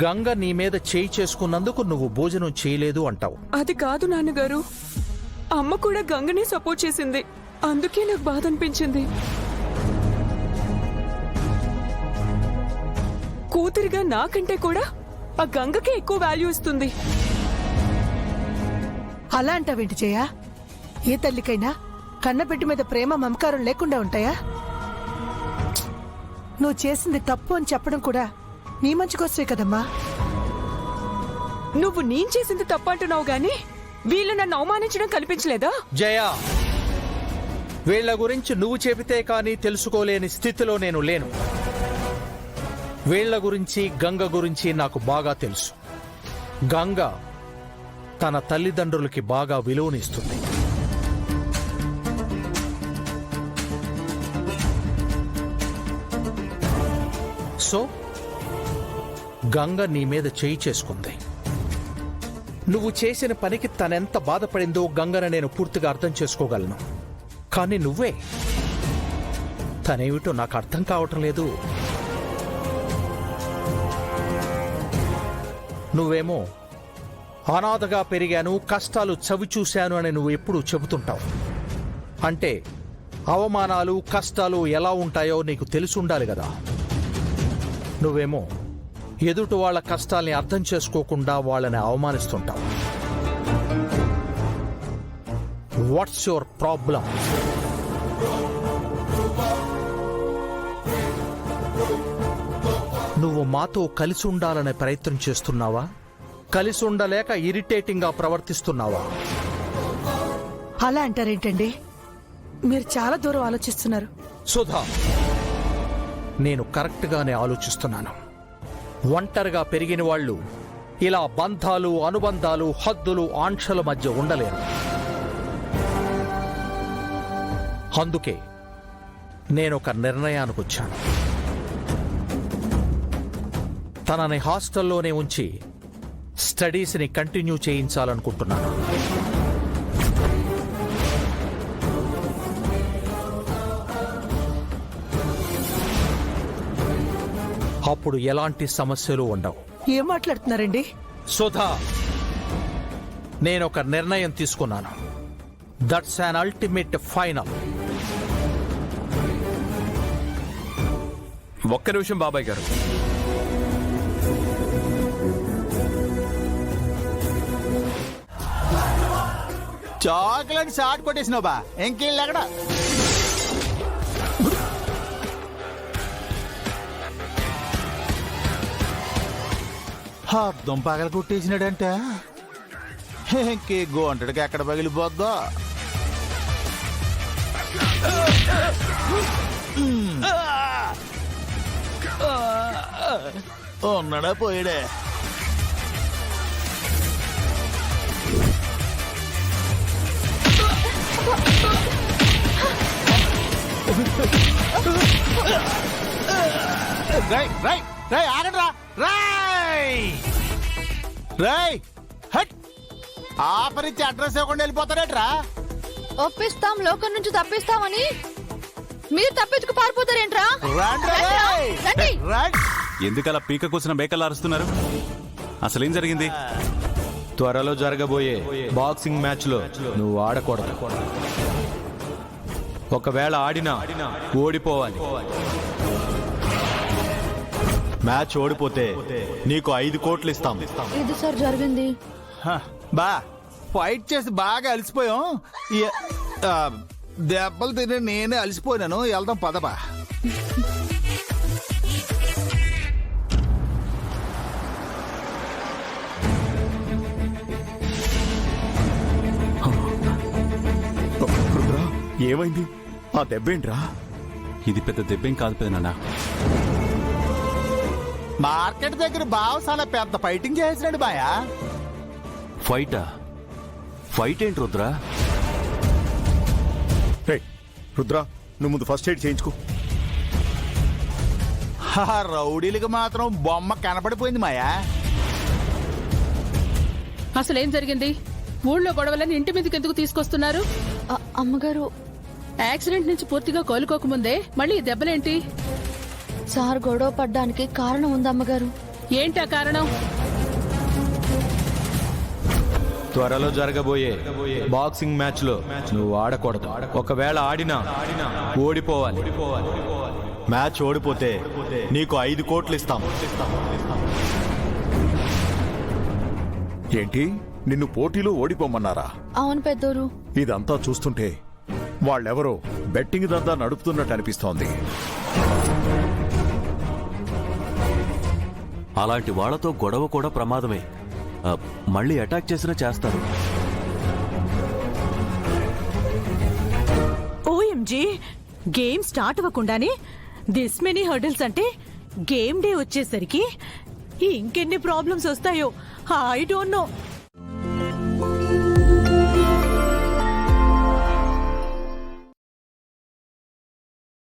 గంగ నీ మీద చేయి చేసుకున్నందుకు నువ్వు భోజనం చేయలేదు అంటావు. అది కాదు నాన్నగారు, అమ్మ కూడా గంగనే సపోర్ట్ చేసింది, అందుకే నాకు బాధ అనిపించింది. కూతురిగా నాకంటే కూడా ఆ గంగకే ఎక్కువ వాల్యూ ఇస్తుంది. అలా అంటావేంటి జయ? ఏ తల్లికైనా కన్నబిడ్డ మీద ప్రేమ మమకారం లేకుండా ఉంటాయా? నువ్వు చేసింది తప్పు అని చెప్పడం కూడా నీ మంచి కోసమే కదమ్మా. నువ్వు నేను చేసింది తప్పంటున్నావు గాని వీళ్ళు నన్ను అవమానించడం కనిపించలేదా? జయ, వీళ్ల గురించి నువ్వు చెబితే కానీ తెలుసుకోలేని స్థితిలో నేను లేను. వీళ్ల గురించి గంగ గురించి నాకు బాగా తెలుసు. గంగ తన తల్లిదండ్రులకి బాగా విలువనిస్తుంది. సో గంగ నీ మీద చేయి చేసుకుంది. నువ్వు చేసిన పనికి తనెంత బాధపడిందో గంగను నేను పూర్తిగా అర్థం చేసుకోగలను. కానీ నువ్వే, తనేమిటో నాకు అర్థం కావటం లేదు. నువ్వేమో అనాథగా పెరిగాను, కష్టాలు చవి చూశాను అని నువ్వు ఎప్పుడూ చెబుతుంటావు. అంటే అవమానాలు కష్టాలు ఎలా ఉంటాయో నీకు తెలుసుండాలి కదా. నువ్వేమో ఎదుటి వాళ్ళ కష్టాల్ని అర్థం చేసుకోకుండా వాళ్ళని అవమానిస్తుంటావు. What's your problem? నువ్వు మాతో కలిసి ఉండాలనే ప్రయత్నం చేస్తున్నావా? కలిసి ఉండలేక ఇరిటేటింగ్ గా ప్రవర్తిస్తున్నావా? అలా అంటారేంటండి? మీరు చాలా దూరం ఆలోచిస్తున్నారు. సుధా, నేను కరెక్ట్ గానే ఆలోచిస్తున్నాను. ఒంటరిగా పెరిగిన వాళ్ళు ఇలా బంధాలు, అనుబంధాలు, హద్దులు, ఆంక్షల మధ్య ఉండలేరు. అందుకే నేనొక నిర్ణయానికి వచ్చాను. తనని హాస్టల్లోనే ఉంచి స్టడీస్ని కంటిన్యూ చేయించాలనుకుంటున్నాను. అప్పుడు ఎలాంటి సమస్యలు ఉండవు. ఏం మాట్లాడుతున్నారండి? సుధా, నేనొక నిర్ణయం తీసుకున్నాను. That's an ultimate final. ఒక్క నిమిషం బాబాయ్ గారు. చాక్లెట్ షార్ట్ కొట్టేసినావు బా, ఇంకేం ఎక్కడ? అర్థం పగల కొట్టేసినాడంటే ఇంకే గోంటడికి ఎక్కడ పగిలిపోద్దో. ఉన్నాడా పోయాడే? ఆగండ్రా! ఆపరించి అడ్రస్ ఇవ్వకుండా వెళ్ళిపోతారేట్రా? ఒప్పిస్తాం, లోకం నుంచి తప్పిస్తామని మీరు తప్పించుకు పారిపోతారేంట్రా? ఎందుకలా పీక కూర్చున్న మేకలు అరుస్తున్నారు? అసలేం జరిగింది? త్వరలో జరగబోయే బాక్సింగ్ మ్యాచ్ లో నువ్వు ఆడకూడదు. ఒకవేళ ఆడినా ఓడిపోవాలి. మ్యాచ్ ఓడిపోతే నీకు 5 కోట్లు ఇస్తాం. ఇది సార్ జరిగింది. బా, ఫైట్ చేసి బాగా అలసిపోయాం. దెబ్బలు తిని నేనే అలసిపోయినాను. వెళ్దాం పదబా. ఏమైంది? ఆ దెబ్బేంట్రా? ఇది పెద్ద దెబ్బేం కాదు పెదనాన్న. మార్కెట్ దగ్గర బావ చాలా పెద్ద ఫైటింగ్ చేసినాడు బాయా. ఫైటా? ఫైట్ ఏంటి రుద్రా? రుద్రా, నువ్వు ముందు ఫస్ట్ ఎయిడ్ చేయించుకో. రౌడీలకి మాత్రం బొమ్మ కనపడిపోయింది మాయా. అసలేం జరిగింది? ఊళ్ళో గొడవలని ఇంటి మీదకి ఎందుకు తీసుకొస్తున్నారు? అమ్మగారు, యాక్సిడెంట్ నుంచి పూర్తిగా కోలుకోకముందే మళ్ళీ ఈ దెబ్బలేంటి? సార్ గొడవ పడ్డానికి కారణం ఉంది అమ్మగారు. ఏంటా కారణం? త్వరలో జరగబోయే బాక్సింగ్ మ్యాచ్ లో నువ్వు ఆడకూడదు. ఒకవేళ ఆడినా ఓడిపోవాలి. మ్యాచ్ ఓడిపోతే నీకు 5 కోట్లు ఇస్తాం. ఏంటి నిన్ను పోటీలో ఓడిపోమన్నారా? అవును పెద్దోరు. ఇదంతా చూస్తుంటే వాళ్ళెవరో బెట్టింగ్ దందా నడుపుతున్నట్టు అనిపిస్తోంది. అలాంటి వాళ్లతో గొడవ కూడా ప్రమాదమే. మళ్ళీ అటాక్ చేసినా చేస్తారు. ఓఎంజీ, గేమ్ స్టార్ట్ అవ్వకుండానే దిస్ మెనీ హర్డిల్స్ అంటే గేమ్ డే వచ్చేసరికి ఇంకెన్ని ప్రాబ్లమ్స్ వస్తాయో ఐ డోంట్ నో.